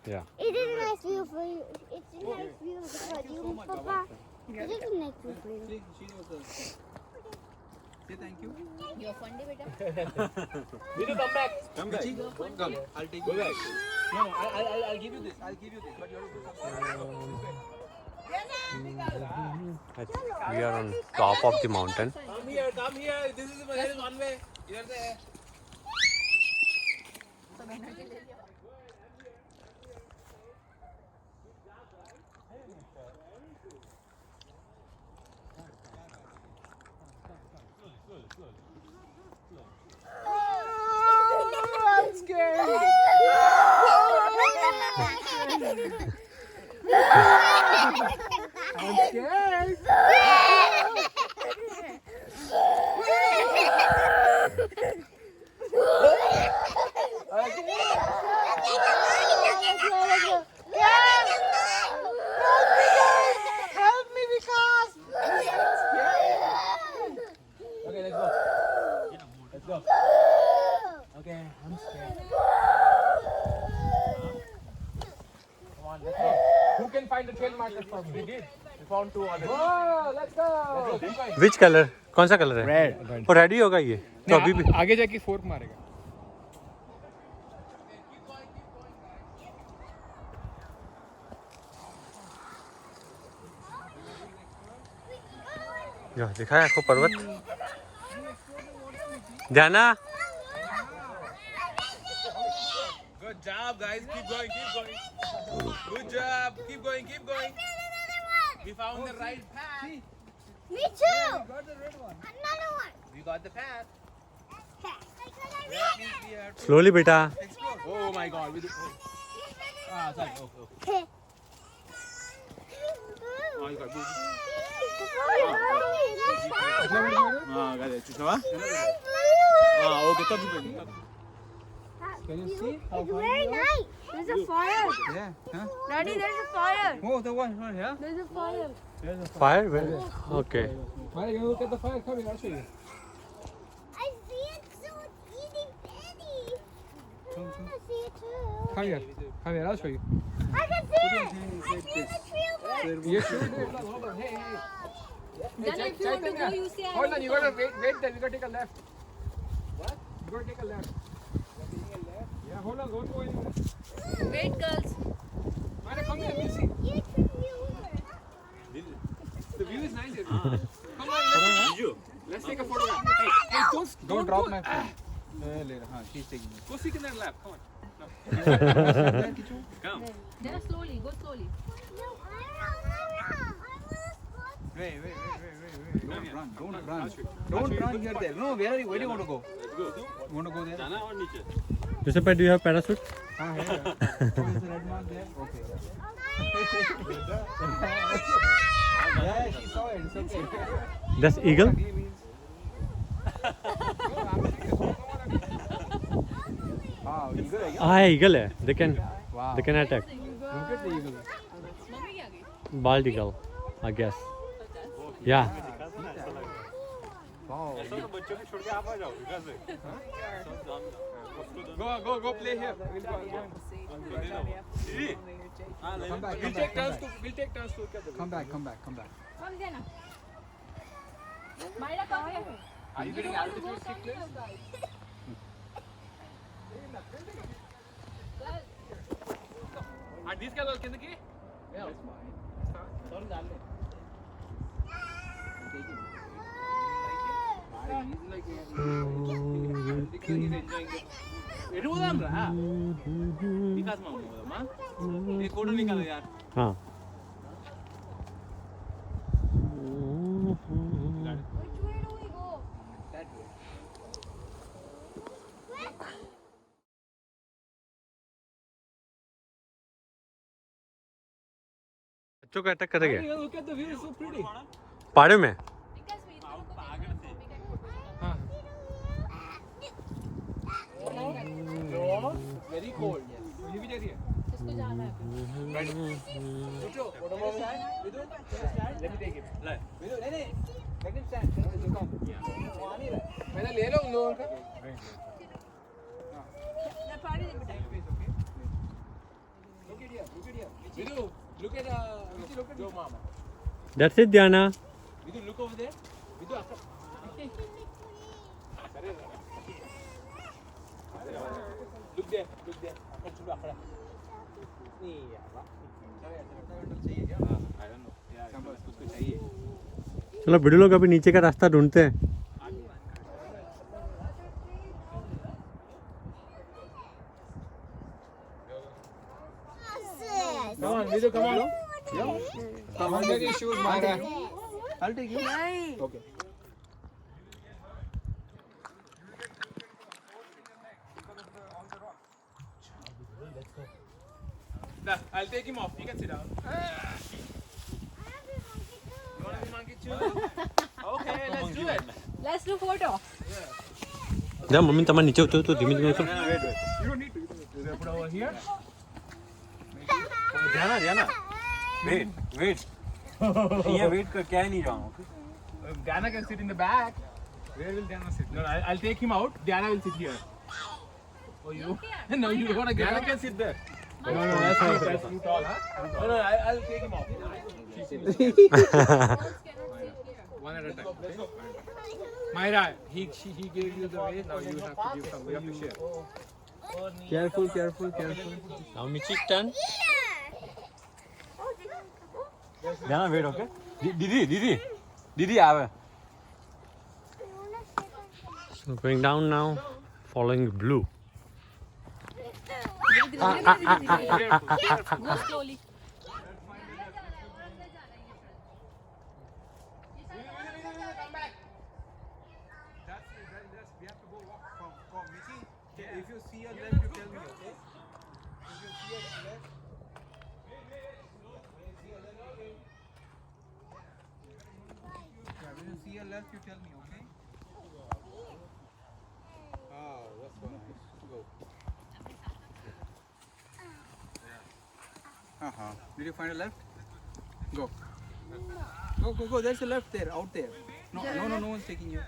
Speaker 1: या
Speaker 3: It is a nice view for you. It's a nice view for you, Papa. It is a nice view for you.
Speaker 5: Say thank you.
Speaker 8: You're funny, beta.
Speaker 5: Will you come back? Come back. Come. I'll take you back. No, I'll give you this. I'll give you this. But you have to come back.
Speaker 1: we are on top of the mountain
Speaker 5: Come here. This is one way. Here से है.
Speaker 3: I'm scared. I'm scared. Help me, Vikas.
Speaker 5: Okay, let's go. Let's go. Okay, I'm scared. Come on, let's go.
Speaker 2: Who can find the trail markers for me? We did.
Speaker 5: We found two already.
Speaker 2: Oh, let's go.
Speaker 5: Keep going.
Speaker 1: Which colour कौन सा colour है
Speaker 2: Red.
Speaker 1: और red ही होगा ये तो अभी भी
Speaker 2: आगे जाके फोर्क मारेगा.
Speaker 1: जो दिखाया आपको पर्वत जाना
Speaker 5: Good job, guys. Keep going. Good job. Keep going. We found the right path.
Speaker 3: Me too.
Speaker 5: Got the red one.
Speaker 3: Another one.
Speaker 5: We got the path. That means we have to
Speaker 1: slowly बेटा
Speaker 5: explore. Oh my God. We do. Sorry. Okay. Oh, you got good. got it. Okay.
Speaker 3: Can you see? It's very nice. There's a fire.
Speaker 5: Yeah. Huh?
Speaker 3: Daddy, there's a fire.
Speaker 5: Oh, the one here.
Speaker 3: There's a fire.
Speaker 1: Fire okay
Speaker 2: Mari, you look at the fire coming. I'll show you.
Speaker 3: I see it, so it's eating Daddy. I see it too.
Speaker 2: Come here. I'll show you.
Speaker 3: I can see it. I see the trail mark.
Speaker 2: You sure did. Hold on. Hey.
Speaker 8: Then if you want to go, you say I
Speaker 2: Hold
Speaker 8: want
Speaker 2: on. You gotta wait there. We gotta take a left. What? You gotta take a left. Yeah. Hold on. Don't go anywhere.
Speaker 8: to. Wait, girls.
Speaker 2: Mari, come here. We'll see.
Speaker 3: You can view
Speaker 2: The view is nice here. Come on. Let's take a photograph. Hey, don't
Speaker 5: Don't drop my phone. She's taking it.
Speaker 2: Go sit in that lap. Come on.
Speaker 6: Come.
Speaker 8: Just slowly. Go slowly.
Speaker 5: Wait. Don't run. Don't run here there. No, where do you want to go?
Speaker 6: Let's go.
Speaker 5: You want to go there?
Speaker 6: जाना और नीचे.
Speaker 1: जैसे पे do you have parachute
Speaker 5: Oh, is the red mark there? Okay. Yeah, she saw it. It's okay.
Speaker 1: That's eagle
Speaker 5: Wow, eagle है क्या?
Speaker 1: हाँ eagle है they can
Speaker 5: Wow.
Speaker 1: Attack
Speaker 2: Look at the eagle.
Speaker 8: Mummy क्या गई?
Speaker 1: Bald eagle I guess या
Speaker 5: Wow.
Speaker 6: बच्चों को छोड़ के आप आ जाओ इधर से
Speaker 2: Go play here. We'll go.
Speaker 6: दीदी हाँ ले
Speaker 5: Come back,
Speaker 2: We'll take turns to.
Speaker 5: come back.
Speaker 8: Come Diana. Myra, come here.
Speaker 2: Are you getting altitude sickness? Are these guys all కిందకి?
Speaker 1: हाँ
Speaker 8: Which way do we go?
Speaker 1: बच्चों को attack करेंगे
Speaker 2: Look at the view, it's so pretty.
Speaker 1: पहाड़ों में
Speaker 8: Because we go
Speaker 5: Very cold. Yes.
Speaker 2: ये भी जा रही है.
Speaker 8: इसको जाना है.
Speaker 5: What about stand? Vidu, let me take it. Vidu, let him stand.
Speaker 2: मैंने ले लो उन लोगों का.
Speaker 5: Look at here. Vidu, look at Joe Mama.
Speaker 1: That's it Diana
Speaker 5: Vidu, look over there. Vidu, after. Look there. Aక్కడ చూడు అక్కడ. నీ అబ్బా. चाहिए क्या? I don't know. Yeah, उसको चाहिए.
Speaker 1: चलो वीडियो लोग अभी नीचे का रास्ता ढूंढते हैं
Speaker 5: Come on, Vidu, come on.
Speaker 2: Come on, your shoes, Myra.
Speaker 5: I'll take you. Okay.
Speaker 2: I'll take him off. You can sit down. You want to be monkey too? Okay, let's do it.
Speaker 8: Let's do photo.
Speaker 1: जा mummy तुम्हारे नीचे उतर तो धीमे धीमे उतर
Speaker 2: You don't need to. You can put over here.
Speaker 6: जाना wait ये वेट कर क्या ही नहीं जाऊँ
Speaker 2: Diana can sit in the back. Where will Diana sit? No, I'll take him out. Diana will sit here. Oh, you? No, you want to get Diana can sit there. No, that's too tall, huh? No, I'll take him out.
Speaker 8: Girls cannot sit here.
Speaker 2: One at a time. Okay? Myra, he gave you the way. Now you have to give some. You have to share.
Speaker 5: Careful.
Speaker 1: Now मिची turn
Speaker 6: जाना wait okay दीदी आवे
Speaker 1: So going down now, following blue.
Speaker 8: Go slowly.
Speaker 5: We have to go walk from Michi. If you see your left, you tell me, okay? If you see your left. Yeah, when you see your left, you tell me, okay? Oh, that's so nice. Go. Did you find a left? Go. Go. There's a left there, out there. No, one's taking you.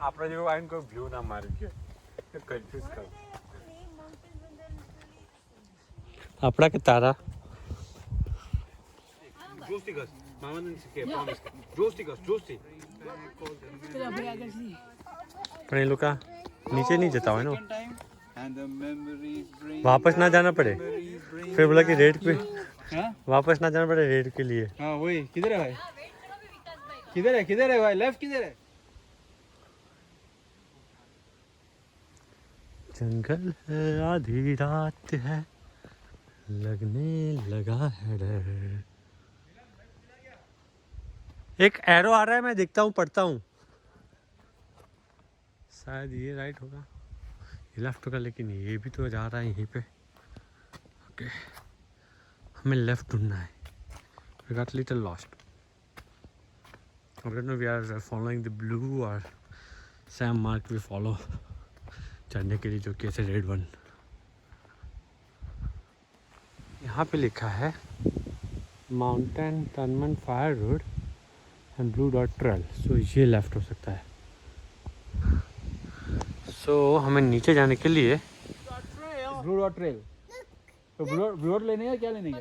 Speaker 6: આપણે જેવું આઈને કોઈ view ના મારી કે confuse કર
Speaker 1: આપણા કે તારા
Speaker 6: જોસ્ટિકસ મામાને કે પ્રોમિસ જોસ્ટિકસ
Speaker 1: પણ એ લોકો નીચે નહીં જતા હોય ને
Speaker 5: Second time. And the memories bring.
Speaker 1: वापस ना जाना पड़े
Speaker 5: Memories bring.
Speaker 1: फिर बोला कि रेड पे
Speaker 5: हाँ?
Speaker 1: वापस ना जाना पड़े रेड के लिए
Speaker 5: हाँ वही किधर है भाई किधर है भाई लेफ्ट किधर है
Speaker 1: जंगल है आधी रात है लगने लगा है डर एक एरो आ रहा है मैं देखता हूँ पढ़ता हूँ शायद ये राइट होगा ये लेफ्ट होगा लेकिन ये भी तो जा रहा है यहीं पे ओके हमें लेफ्ट ढूंढना है we got little lost I don't know we are following the blue or same mark we follow चढ़ने के लिए जो कि ऐसे रेड वन यहाँ पे लिखा है mountain tournament fire road and blue dot trail so ये लेफ्ट हो सकता है सो हमें नीचे जाने के लिए
Speaker 5: ब्लू डॉट ट्रेल। तो ब्लू डॉट लेने का क्या लेने का?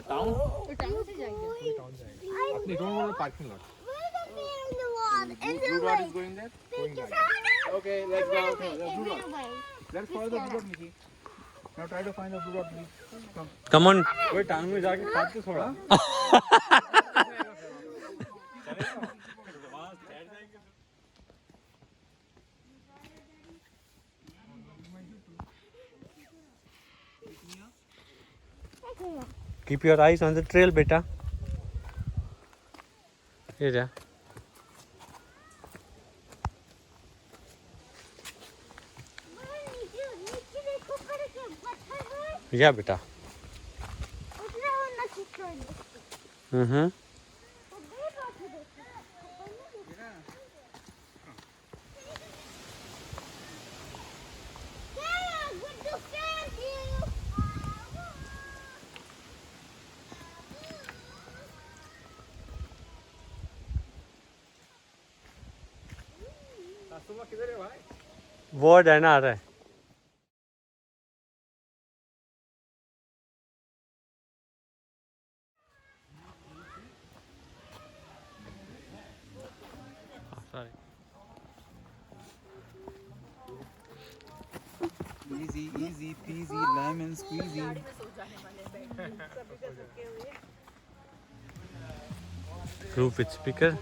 Speaker 2: टाउन
Speaker 8: तो टाउन से जाएंगे।
Speaker 2: अपने road parking lot.
Speaker 3: Blue dot is going there?
Speaker 5: Okay, let's go. Blue dot. Let's follow the blue dot, Nikki. Now try to find the blue dot, please. Come.
Speaker 1: Come on.
Speaker 6: वही टांग में जाके खाद के थोड़ा
Speaker 1: keep your eyes on the trail बेटा। ये जा या बेटा।
Speaker 2: किधर है भाई?
Speaker 1: वो डैना आ रहा है। Sorry.
Speaker 5: Easy, easy peasy, lemon squeezy.
Speaker 1: Group with speaker.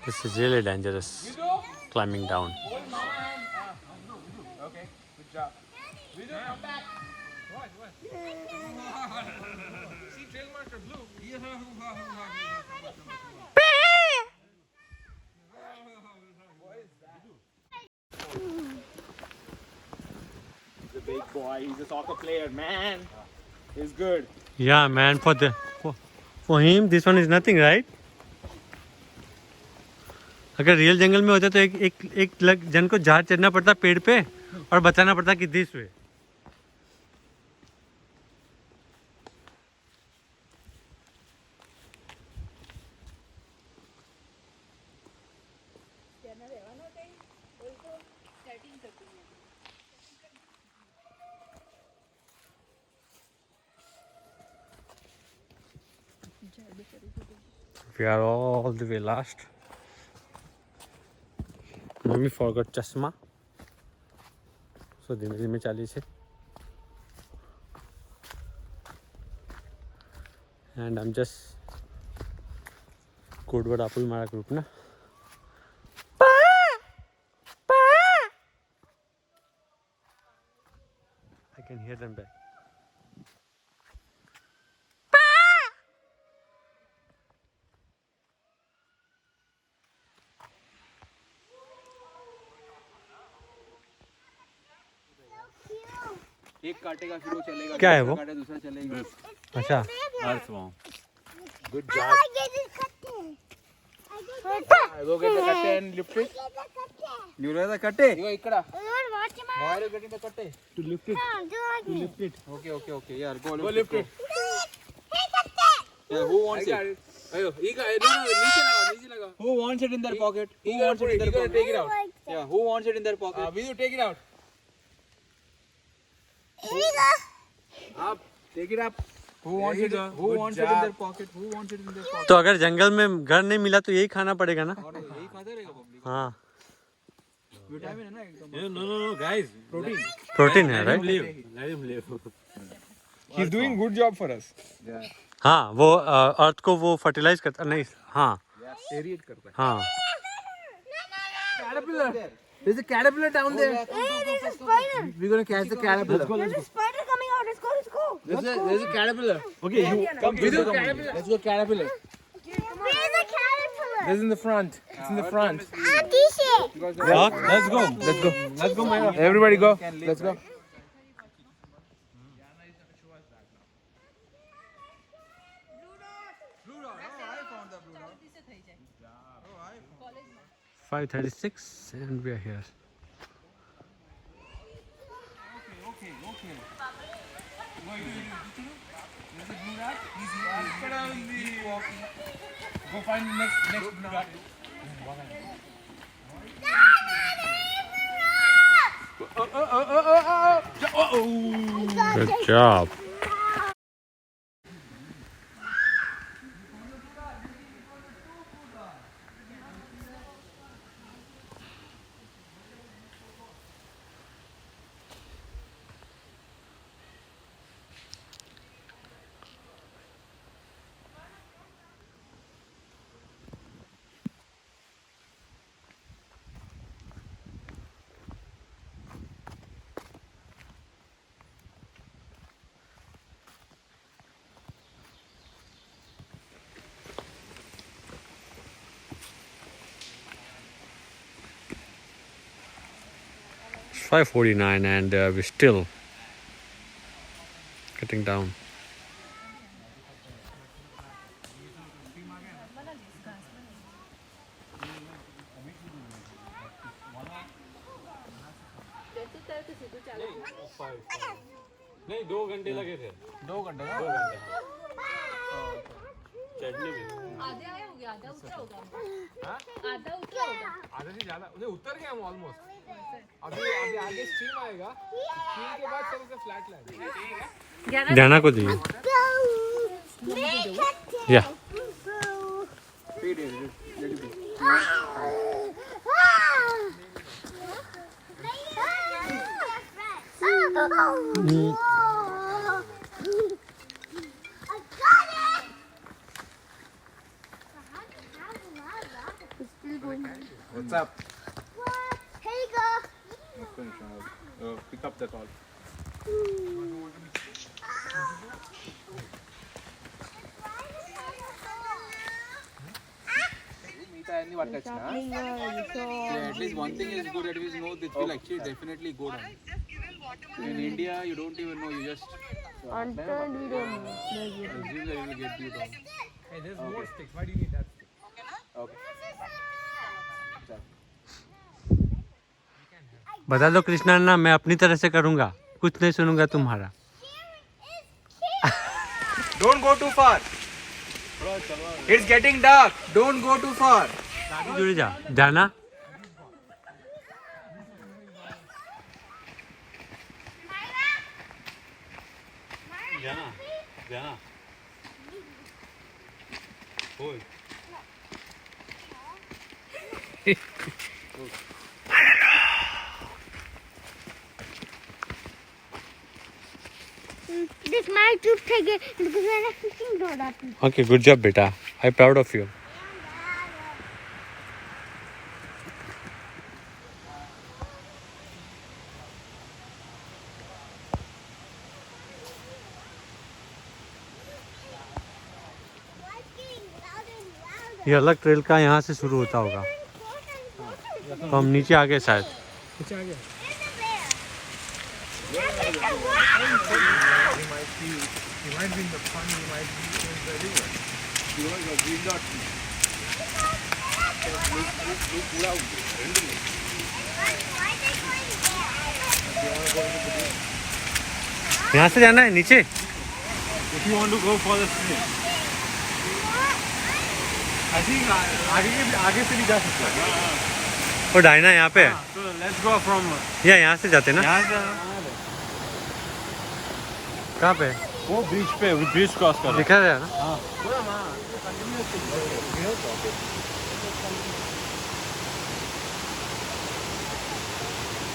Speaker 1: This is really dangerous, climbing down.
Speaker 2: Okay, good job. Video, come back. What? See, trail marker blue. He's a big boy. He's a soccer player, man. He's good.
Speaker 1: Yeah, man. For him, this one is nothing, right? अगर real जंगल में होता तो एक जन को जहाज चढ़ना पड़ता पेड़ पे और बताना पड़ता कि this way. We are all the way last. Mummy forgot chashma. So धीमे धीमे चाली छे. And I'm just code word apple मारा group ना. I can hear them back.
Speaker 5: एक काटेगा फिर वो चलेगा।
Speaker 1: क्या है वो?
Speaker 5: काटे दूसरा चलेगा।
Speaker 1: अच्छा।
Speaker 6: Earthworm.
Speaker 2: Good
Speaker 3: I
Speaker 2: job.
Speaker 3: get the cutter.
Speaker 5: Go get the cutter and lift it. You get the cutter? You ikkada. Why are you getting the cutter? To lift it. To lift it. Okay. Yeah, go lift it. Yeah, who wants it? Ayo, नीचे लगा. Who wants it in their pocket? Who wants it in their pocket?
Speaker 2: Take it out.
Speaker 5: Yeah, who wants it in their pocket?
Speaker 2: Will you take it out? Up. Take it up.
Speaker 5: Who wants it? Who wants it in their pocket? Who wants it in their pocket?
Speaker 1: तो अगर जंगल में घर नहीं मिला तो यही खाना पड़ेगा ना?
Speaker 5: और यही खाते रहेगा पब्लिक।
Speaker 1: हाँ।
Speaker 5: विटामिन है ना एकदम।
Speaker 6: No, guys.
Speaker 1: प्रोटीन है,
Speaker 6: Let him
Speaker 1: right?
Speaker 6: live. Let him live.
Speaker 2: He's doing good job for us.
Speaker 1: हाँ, वो अर्थ को वो फर्टिलाइज करता नहीं। हाँ
Speaker 5: एरिएट करता है।
Speaker 1: हाँ।
Speaker 5: Caterpillar. There's a caterpillar down there.
Speaker 3: Hey, there's a spider.
Speaker 5: We're gonna catch the caterpillar.
Speaker 3: There's a spider coming out. Let's go.
Speaker 5: There's a caterpillar.
Speaker 2: Okay, you come with the
Speaker 5: Caterpillar. Let's go caterpillar.
Speaker 3: Where's the caterpillar?
Speaker 2: This is in the front. It's in the front.
Speaker 3: T-shirt.
Speaker 6: Let's go.
Speaker 2: Let's go, Maya. Everybody go. Let's go.
Speaker 5: Blue dot. Oh, I found the blue dot.
Speaker 1: 5:36 and we are here.
Speaker 5: Okay. Go find the next blue dot.
Speaker 1: Good job. It's 5:49 and we're still getting down. नहीं 2 घंटे लगे थे
Speaker 5: 2 घंटे ना
Speaker 1: चढ़ने में
Speaker 8: आधे आए होंगे, आधा उतरा होगा। आधा उतरा होगा।
Speaker 2: आधा से ज्यादा उधर उतर गए हम ऑलमोस्ट। अभी अभी आगे स्ट्रीम आएगा, स्ट्रीम के बाद सब से फ्लैट लैंड।
Speaker 1: जाना को दीजिए या
Speaker 5: What's up?
Speaker 3: Here you go.
Speaker 5: Pick up the call. Yeah, at least one thing is good that we know this will actually definitely go down. In India, you don't even know, you just
Speaker 3: Until we don't know.
Speaker 5: assume that it will get you down.
Speaker 2: Hey, there's more sticks. Why do you need that stick?
Speaker 5: Okay.
Speaker 1: बता दो कृष्णा ना मैं अपनी तरह से करूँगा कुछ नहीं सुनूंगा तुम्हारा
Speaker 5: Don't go too far. It's getting dark. Don't go too far.
Speaker 1: दादी जुड़ जा जाना जाना जाना बोल
Speaker 3: This my tooth again because I'm a fishing rod at it.
Speaker 1: Okay, good job, beta. I'm proud of you. ये अलग ट्रेल का यहाँ से शुरू होता होगा तो हम नीचे आ गए शायद
Speaker 2: He might be in the fun, he might be in the river.
Speaker 5: You know, your green dot.
Speaker 1: यहाँ से जाना है नीचे
Speaker 6: If you want to go for the swim,
Speaker 2: I think आगे से भी जा सकते हैं।
Speaker 1: और डायना यहाँ पे है
Speaker 6: so let's go from
Speaker 1: या यहाँ से जाते ना
Speaker 6: यहाँ से
Speaker 1: कहाँ पे
Speaker 6: वो ब्रिज पे ब्रिज क्रॉस कर
Speaker 1: दिखा रहा है ना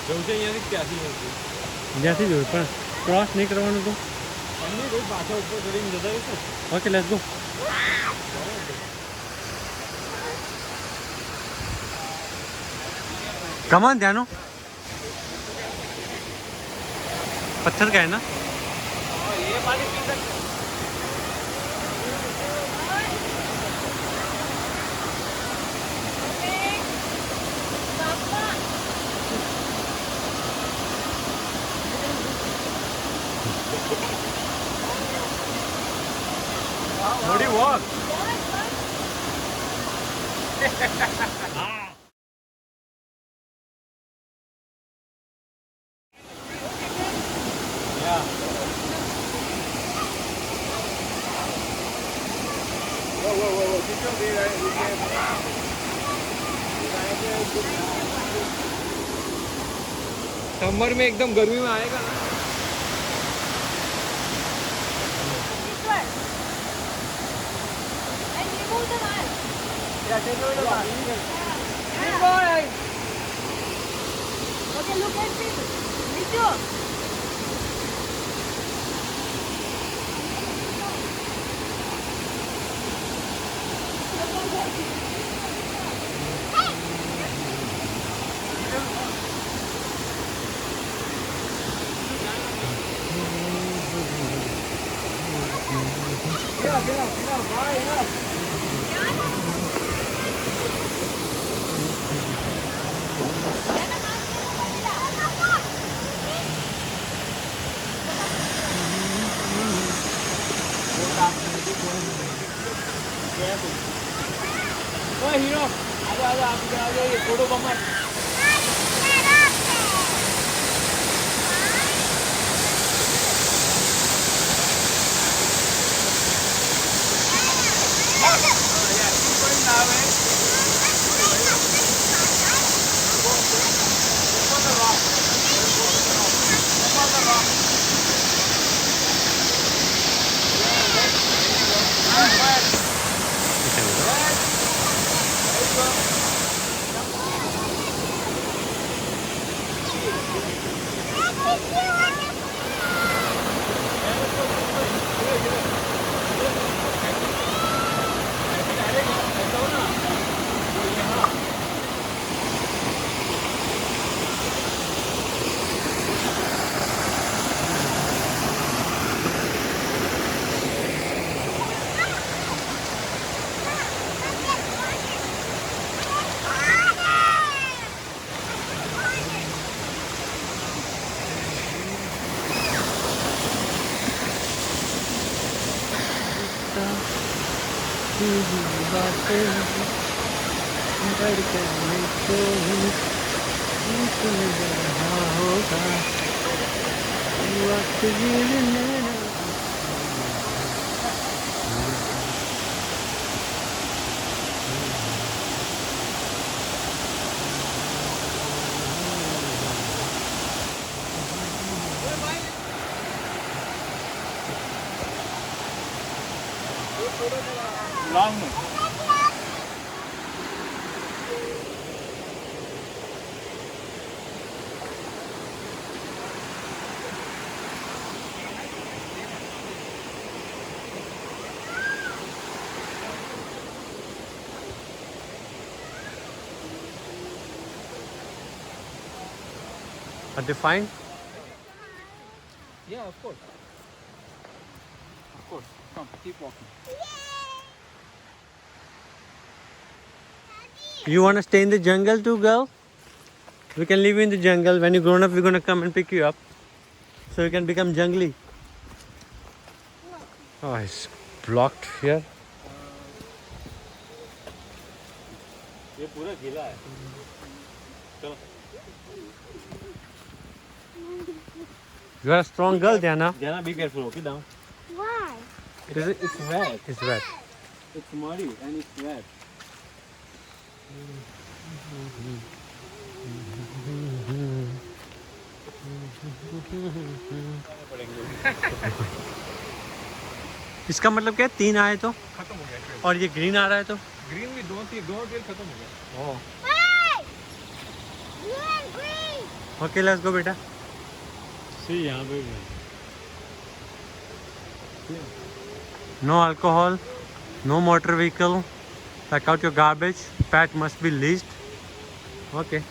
Speaker 6: जौसे અહીંયાથી ક્યાંથી નથી
Speaker 1: જ્યાંથી જોયું પણ ક્રોસ નહીં કરવાનું તો
Speaker 6: અમને કોઈ પાછા ઉપર ચડીને જતા રહેશે
Speaker 1: okay let's go come on ध्यानो पत्थर का है ना
Speaker 6: What do you want?
Speaker 2: Summer में एकदम गर्मी में आएगा ना.
Speaker 8: This one. And remove the mask. Okay, look at me. Ritu.
Speaker 2: Long में.
Speaker 1: Are they fine?
Speaker 2: Yeah, of course. Of course. Come, keep walking.
Speaker 1: You want to stay in the jungle too, girl? We can leave you in the jungle. When you're grown up, we're going to come and pick you up. So you can become jungly. Oh, it's blocked here.
Speaker 6: ये पूरा गीला है. चलो.
Speaker 1: You are a strong girl, Diana.
Speaker 6: Diana, be careful. Okay, down.
Speaker 3: Why?
Speaker 6: It's wet.
Speaker 1: It's wet.
Speaker 6: It's muddy and it's wet.
Speaker 1: इसका मतलब क्या है? 3 आए तो
Speaker 2: खत्म हो गया.
Speaker 1: और ये ग्रीन आ रहा है तो
Speaker 2: ग्रीन में दोनों टेल खत्म हो गया.
Speaker 3: Hey! Blue and green!
Speaker 1: Okay let's go बेटा.
Speaker 6: See, यहाँ पे भी.
Speaker 1: No alcohol, no motor vehicle. Pack out your garbage. Pet must be leased. Okay.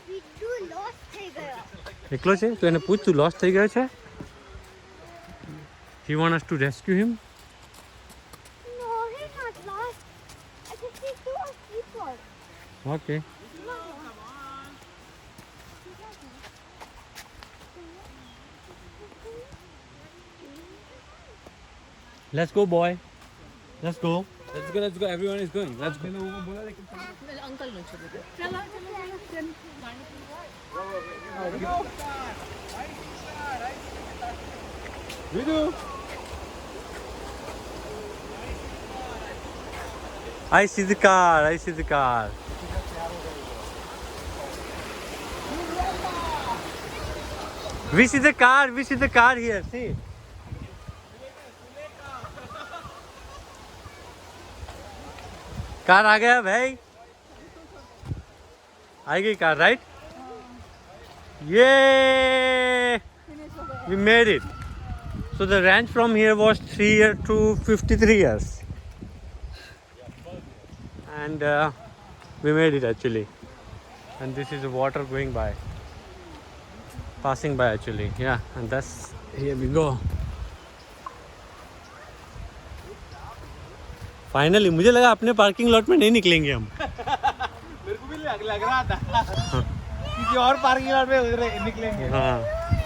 Speaker 3: We do lost થઈ ગયો.
Speaker 1: એકલો છે તો એને પૂછ તું લોst થઈ ગયો છે? You want us to rescue him?
Speaker 3: No, he's not lost. I can see 2 people.
Speaker 1: Okay. Let's go, boy. Let's go.
Speaker 6: Let's go. Let's go. Everyone is going. Let's go.
Speaker 8: Uncle ने चलो. चलो.
Speaker 2: Vidu.
Speaker 1: I see the car. I see the car. We see the car. We see the car here. See. Car आ गया भाई. आ गई car, right? Yay! We made it. So the range from here was 3 years to 53 years. And we made it actually. And this is the water going by. Passing by actually. Yeah, and that's, here we go. Finally मुझे लगा अपने parking lot में नहीं निकलेंगे हम.
Speaker 5: मेरे को भी लग रहा था किसी और पार्किंग लॉट में निकलेंगे.
Speaker 1: हाँ,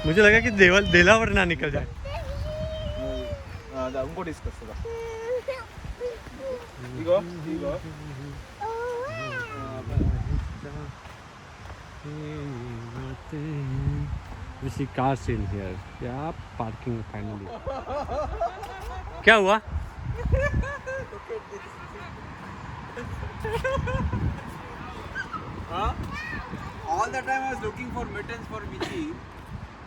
Speaker 1: मुझे लगा कि देलावर ना निकल जाए.
Speaker 5: उनको डिस्कस होगा. Go.
Speaker 1: We see cars in here. Yeah, parking finally. क्या हुआ?
Speaker 5: All the time I was looking for mittens for Michi.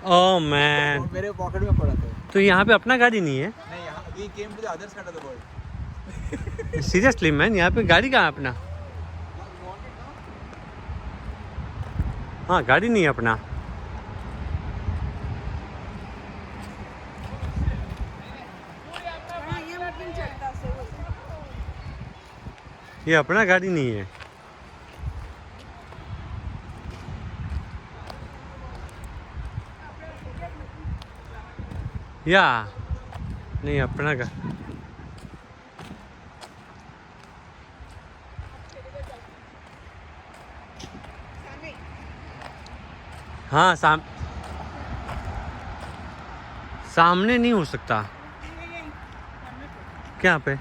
Speaker 1: Oh man.
Speaker 5: मेरे पॉकेट में पड़ा था.
Speaker 1: तो यहाँ पे अपना गाड़ी नहीं है?
Speaker 5: नहीं, यहाँ we came to the other side of the world.
Speaker 1: Seriously man, यहाँ पे गाड़ी कहाँ है अपना? हाँ, गाड़ी नहीं है अपना. ये अपना गाड़ी नहीं है. या नहीं अपना का. हाँ सामने नहीं हो सकता. क्या पे?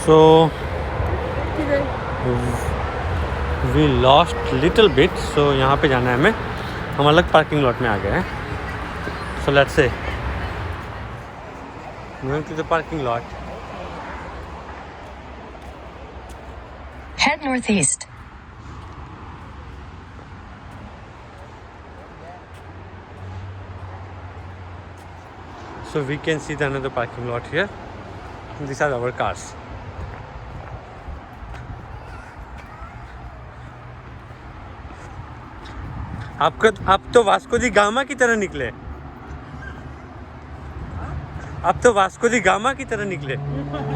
Speaker 1: So we lost little bit. So यहाँ पे जाना है हमें. हम अलग पार्किंग लॉट में आ गए हैं. So let's say going to the parking lot.
Speaker 9: Head northeast.
Speaker 1: So we can see the another parking lot here. These are our cars. अब तो वास्को दी गामा की तरह निकले. अब तो वास्को दी गामा की तरह निकले.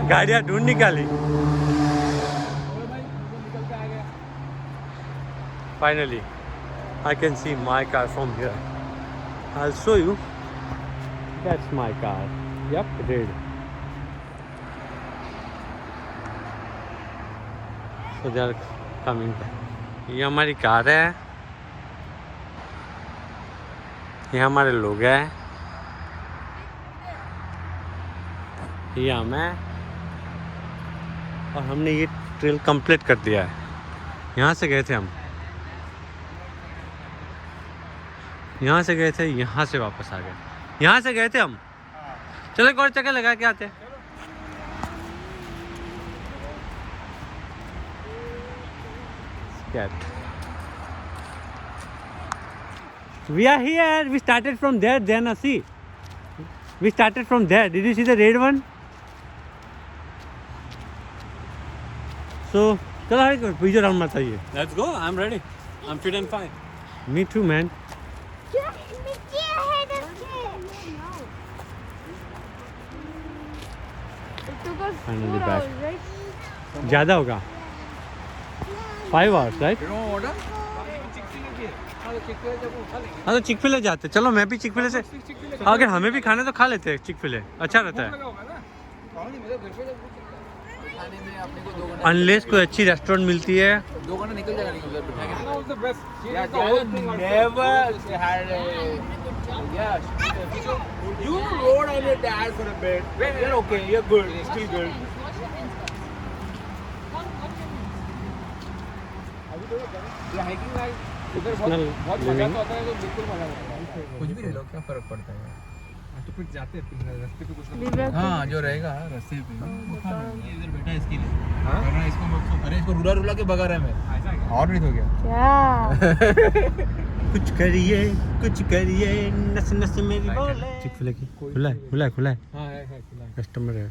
Speaker 1: गाड़ियाँ ढूंढ निकाली. Finally, I can see my car from here. I'll show you. That's my car. Yep, red. So they are coming. ये हमारी कार है. ये हमारे लोग हैं. ये हम हैं. और हमने ये ट्रेल कंप्लीट कर दिया है. यहाँ से गए थे हम. यहाँ से गए थे, यहाँ से वापस आ गए. यहाँ से गए थे हम. चलो एक और चक्कर लगा के आते हैं. We are here. We started from there. Then see. We started from there. Did you see the red one? So, चलो हर बीजो राउंड मारता है.
Speaker 6: Let's go. I'm ready. I'm fit and fine.
Speaker 1: Me too, man.
Speaker 3: Michi ahead of
Speaker 1: Finally back. ज़्यादा होगा. 5 hours, right?
Speaker 5: You know what?
Speaker 1: हाँ तो चिक फिले जाते. चलो मैं भी चिक फिले से. अगर हमें भी खाने तो खा लेते हैं चिक फिले. अच्छा रहता है. अनलेस कोई अच्छी रेस्टोरेंट मिलती है.
Speaker 5: 2 घंटे निकल जाएगा. Never had a. Yeah. You rode on your dad for a bit. You're okay. You're good. You're still good. Hiking उधर बहुत मजा तो आता है. तो बिल्कुल मजा आता है. कुछ भी ले लो, क्या फर्क पड़ता है.
Speaker 2: तो फिर जाते हैं रास्ते पे कुछ ना
Speaker 4: दिव्या
Speaker 5: हाँ जो रहेगा रास्ते पे ये इधर बैठा है इसके लिए
Speaker 2: हाँ?
Speaker 5: वरना इसको अरे इसको रुला रुला के भगा रहा है मैं
Speaker 2: ऐसा क्या?
Speaker 5: और नहीं तो क्या
Speaker 4: क्या
Speaker 1: कुछ करिए नस नस मेरी बोले चिक-फil-A की खुला है
Speaker 2: हाँ है खुला है।
Speaker 1: कस्टमर है